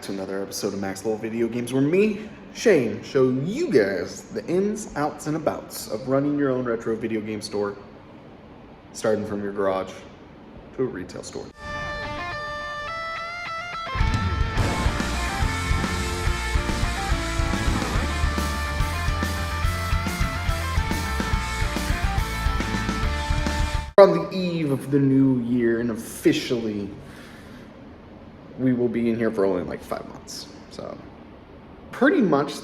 to another episode of Max Level Video Games, where me, Shane, show you guys the ins, outs, and abouts of running your own retro video game store, starting from your garage to a retail store. On the eve of the new year, and officially we will be in here for only like 5 months. So pretty much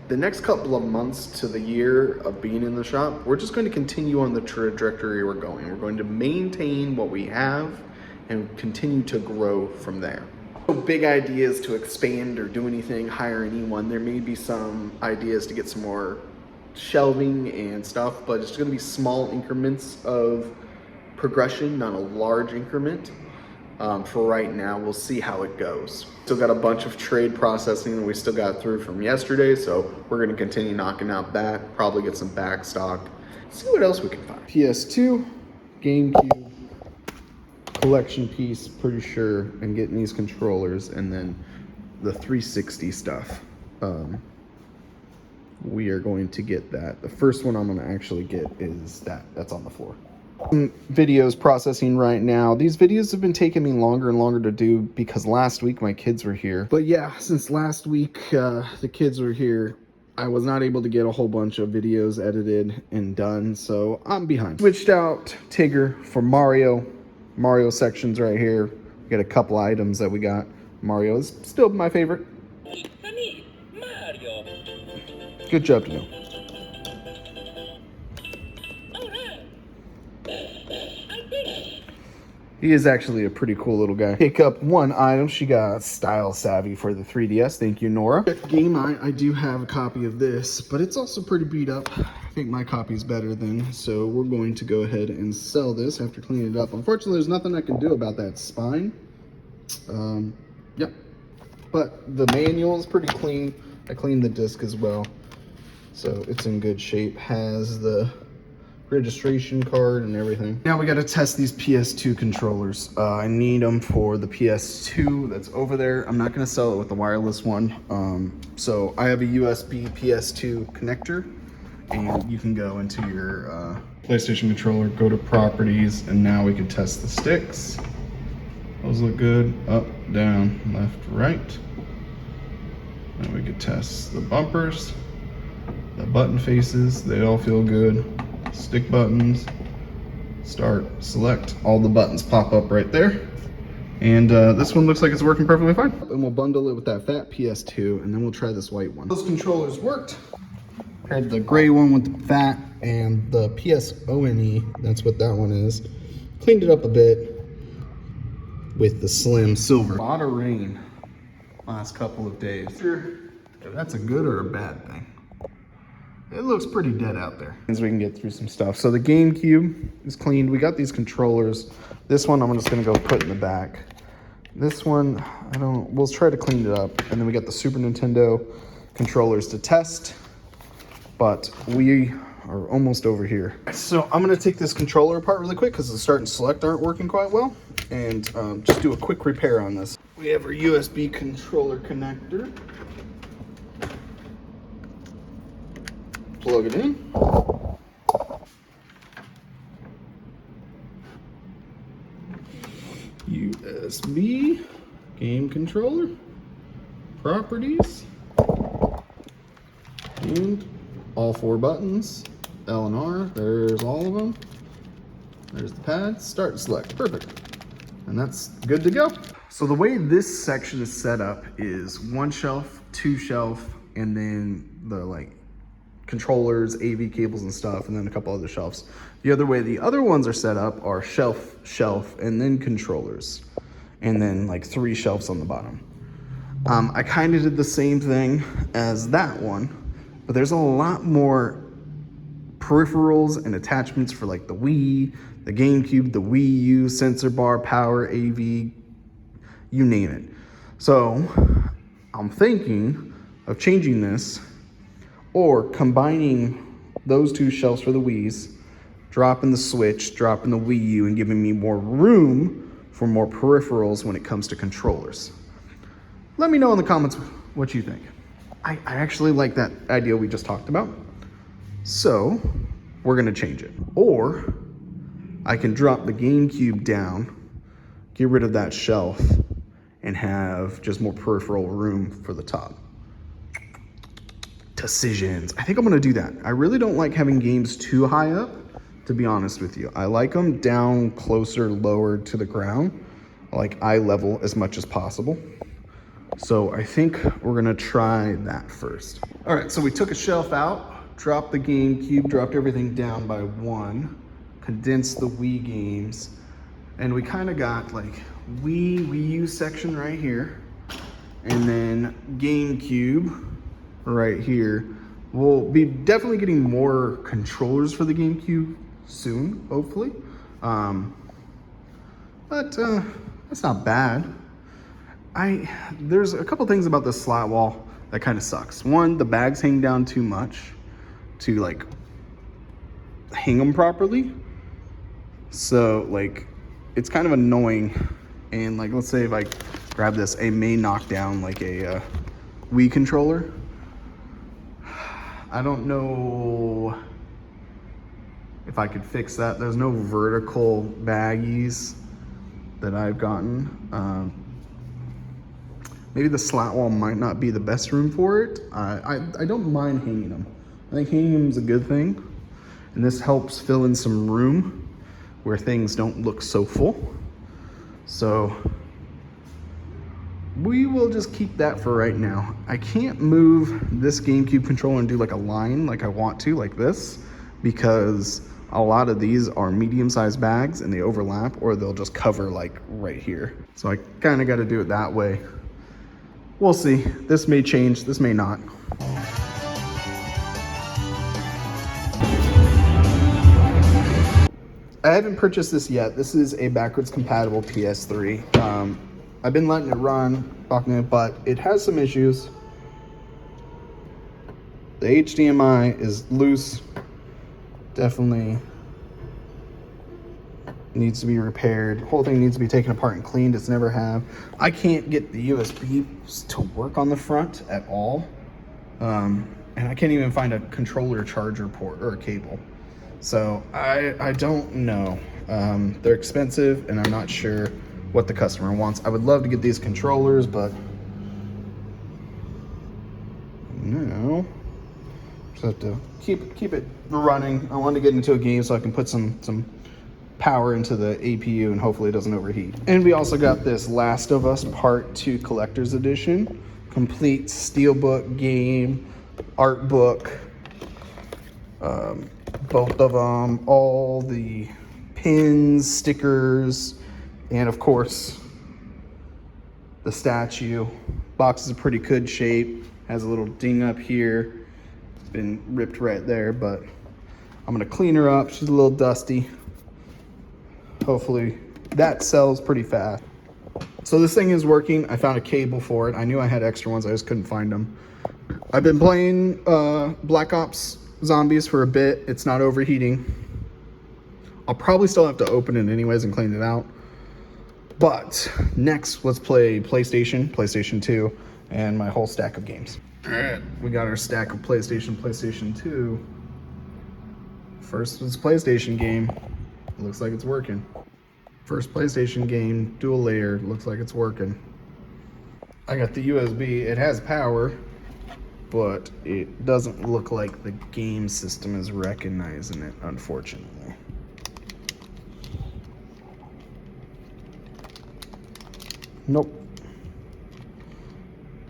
the next couple of months to the year of being in the shop, we're just going to continue on the trajectory we're going. We're going to maintain what we have and continue to grow from there. No big ideas to expand or do anything, hire anyone. There may be some ideas to get some more shelving and stuff, but it's going to be small increments of progression, not a large increment. For right now, we'll see how it goes. Still got a bunch of trade processing that we still got through from yesterday, so we're going to continue knocking out that, probably get some back stock, see what else we can find. PS2, GameCube, collection piece, pretty sure, and getting these controllers, and then the 360 stuff. We are going to get that. The first one I'm going to actually get is that's on the floor. Videos processing right now. These videos have been taking me longer and longer to do because last week my kids were here. But yeah, since last week the kids were here, I was not able to get a whole bunch of videos edited and done, so I'm behind. Switched out Tigger for Mario. Mario sections right here. We got a couple items that we got. Mario is still my favorite. Mario. Good job, to know. He is actually a pretty cool little guy. Pick up one item. She got Style Savvy for the 3DS. Thank you, Nora. Game I do have a copy of this, but it's also pretty beat up. I think my copy's better than, so we're going to go ahead and sell this after cleaning it up. Unfortunately, there's nothing I can do about that spine. Yep. But the manual is pretty clean. I cleaned the disc as well, so it's in good shape. Has the registration card and everything. Now we got to test these PS2 controllers. I need them for the PS2 that's over there. I'm not going to sell it with the wireless one. So I have a USB PS2 connector, and you can go into your PlayStation controller, go to properties, and now we can test the sticks. Those look good. Up, down, left, right. And we could test the bumpers, the button faces. They all feel good. Stick buttons, start, select, all the buttons pop up right there. And this one looks like it's working perfectly fine. And we'll bundle it with that fat PS2, and then we'll try this white one. Those controllers worked. Paired the gray one with the fat and the PSONE, that's what that one is. Cleaned it up a bit with the slim silver. A lot of rain last couple of days. Sure, if that's a good or a bad thing. It looks pretty dead out there. As we can get through some stuff. So the GameCube is cleaned. We got these controllers. This one I'm just gonna go put in the back. This one, we'll try to clean it up. And then we got the Super Nintendo controllers to test, but we are almost over here. So I'm gonna take this controller apart really quick because the start and select aren't working quite well, and just do a quick repair on this. We have our USB controller connector. Plug it in. USB, game controller, properties, and all 4 buttons, L and R, there's all of them. There's the pads, start and select, perfect. And that's good to go. So the way this section is set up is 1 shelf, 2 shelf, and then the controllers, AV cables and stuff, and then a couple other shelves. The other way the other ones are set up are shelf, shelf, and then controllers, and then 3 shelves on the bottom. I kind of did the same thing as that one, but there's a lot more peripherals and attachments for the Wii, the GameCube, the Wii U, sensor bar, power, AV, you name it. So I'm thinking of changing this, or combining those 2 shelves for the Wii's, dropping the Switch, dropping the Wii U, and giving me more room for more peripherals when it comes to controllers. Let me know in the comments what you think. I actually like that idea we just talked about. So we're gonna change it. Or I can drop the GameCube down, get rid of that shelf, and have just more peripheral room for the top. Decisions. I think I'm gonna do that. I really don't like having games too high up, to be honest with you. I like them down closer, lower to the ground, like eye level as much as possible. So I think we're gonna try that first. All right, so we took a shelf out, dropped the GameCube, dropped everything down by one, condensed the Wii games, and we kind of got like Wii U section right here, and then GameCube right here. We'll be definitely getting more controllers for the GameCube soon, hopefully. But that's not bad. There's a couple things about this slat wall that kind of sucks. One, the bags hang down too much to like hang them properly. So like, it's kind of annoying. And like, let's say if I grab this, it may knock down like a Wii controller. I don't know if I could fix that. There's no vertical baggies that I've gotten. Maybe the slat wall might not be the best room for it. I don't mind hanging them. I think hanging them is a good thing. And this helps fill in some room where things don't look so full. So we will just keep that for right now. I can't move this GameCube controller and do like a line like I want to, like this, because a lot of these are medium-sized bags and they overlap, or they'll just cover like right here. So I kind of got to do it that way. We'll see. This may change, this may not. I haven't purchased this yet. This is a backwards compatible PS3. I've been letting it run, but it has some issues. The HDMI is loose. Definitely needs to be repaired. The whole thing needs to be taken apart and cleaned. It's never have. I can't get the USBs to work on the front at all. And I can't even find a controller charger port or a cable. So I don't know. They're expensive and I'm not sure what the customer wants. I would love to get these controllers, but no. Just have to keep it running. I want to get into a game so I can put some power into the APU and hopefully it doesn't overheat. And we also got this Last of Us Part 2 Collector's Edition. Complete steelbook game, art book, both of them, all the pins, stickers, and of course, the statue. Box is a pretty good shape, has a little ding up here. It's been ripped right there, but I'm gonna clean her up. She's a little dusty. Hopefully that sells pretty fast. So this thing is working. I found a cable for it. I knew I had extra ones, I just couldn't find them. I've been playing Black Ops Zombies for a bit. It's not overheating. I'll probably still have to open it anyways and clean it out. But next, let's play PlayStation 2, and my whole stack of games. All right, we got our stack of PlayStation 2. First was PlayStation game. Looks like it's working. First PlayStation game, dual layer. Looks like it's working. I got the USB. It has power, but it doesn't look like the game system is recognizing it, unfortunately. Nope.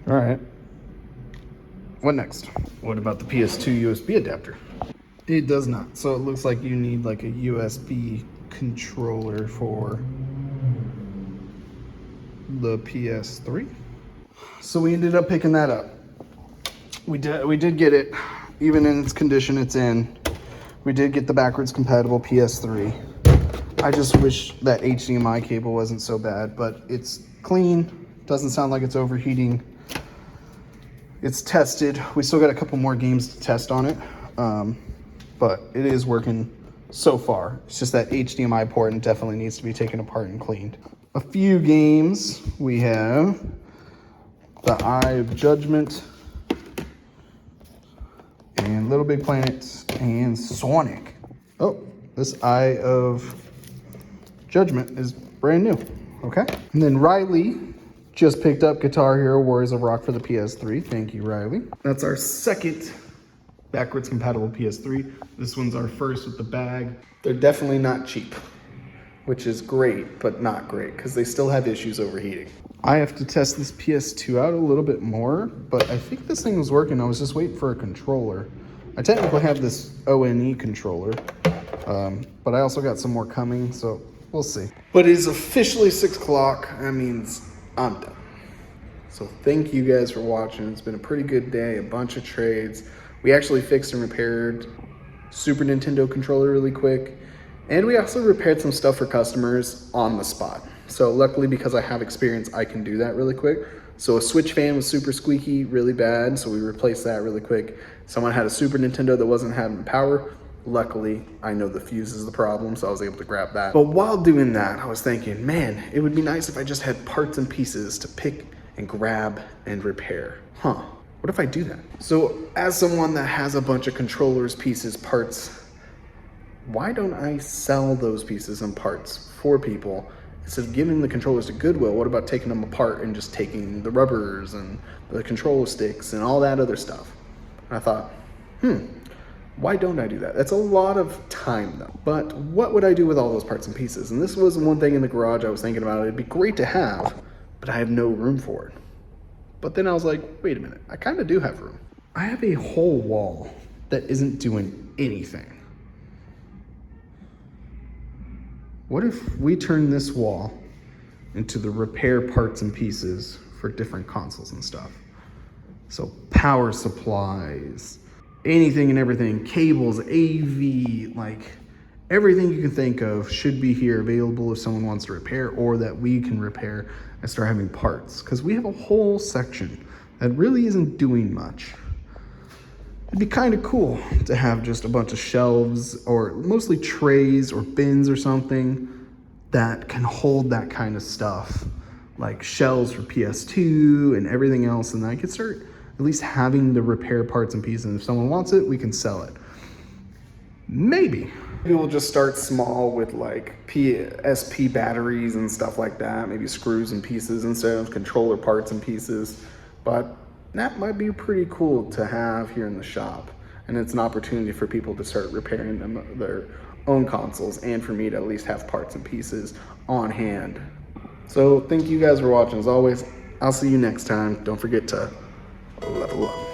All right. What next? What about the PS2 USB adapter? It does not. So it looks like you need like a USB controller for the PS3. So we ended up picking that up. We did get it, even in its condition it's in. We did get the backwards compatible PS3. I just wish that HDMI cable wasn't so bad, but it's clean. Doesn't sound like it's overheating. It's tested. We still got a couple more games to test on it, but it is working so far. It's just that HDMI port definitely needs to be taken apart and cleaned. A few games we have. the Eye of Judgment, and Little Big Planet, and Sonic. Oh, this Eye of Judgment is brand new. Okay. And then Riley just picked up Guitar Hero Warriors of Rock for the PS3. Thank you, Riley. That's our second backwards compatible PS3. This one's our first with the bag. They're definitely not cheap, which is great, but not great because they still have issues overheating. I have to test this PS2 out a little bit more, but I think this thing was working. I was just waiting for a controller. I technically have this ONE controller, but I also got some more coming, so we'll see. But it is officially 6 o'clock. That means I'm done. So thank you guys for watching. It's been a pretty good day, a bunch of trades. We actually fixed and repaired Super Nintendo controller really quick. And we also repaired some stuff for customers on the spot. So luckily, because I have experience, I can do that really quick. So a Switch fan was super squeaky, really bad, so we replaced that really quick. Someone had a Super Nintendo that wasn't having power. Luckily, I know the fuse is the problem, so I was able to grab that. But while doing that, I was thinking, man, it would be nice if I just had parts and pieces to pick and grab and repair. What if I do that? So as someone that has a bunch of controllers, pieces, parts, why don't I sell those pieces and parts for people? Instead of giving the controllers to Goodwill, what about taking them apart and just taking the rubbers and the control sticks and all that other stuff? And I thought, why don't I do that? That's a lot of time though. But what would I do with all those parts and pieces? And this was one thing in the garage I was thinking about. It'd be great to have, but I have no room for it. But then I was like, wait a minute, I kind of do have room. I have a whole wall that isn't doing anything. What if we turn this wall into the repair parts and pieces for different consoles and stuff? So power supplies, anything and everything, cables, AV, like everything you can think of should be here available if someone wants to repair, or that we can repair and start having parts. Because we have a whole section that really isn't doing much. It'd be kind of cool to have just a bunch of shelves, or mostly trays or bins or something that can hold that kind of stuff, like shelves for PS2 and everything else. And I could start at least having the repair parts and pieces. And if someone wants it, we can sell it. Maybe we'll just start small with like PSP batteries and stuff like that, maybe screws and pieces instead of controller parts and pieces. But that might be pretty cool to have here in the shop. And it's an opportunity for people to start repairing their own consoles, and for me to at least have parts and pieces on hand. So thank you guys for watching. As always, I'll see you next time. Don't forget to level up.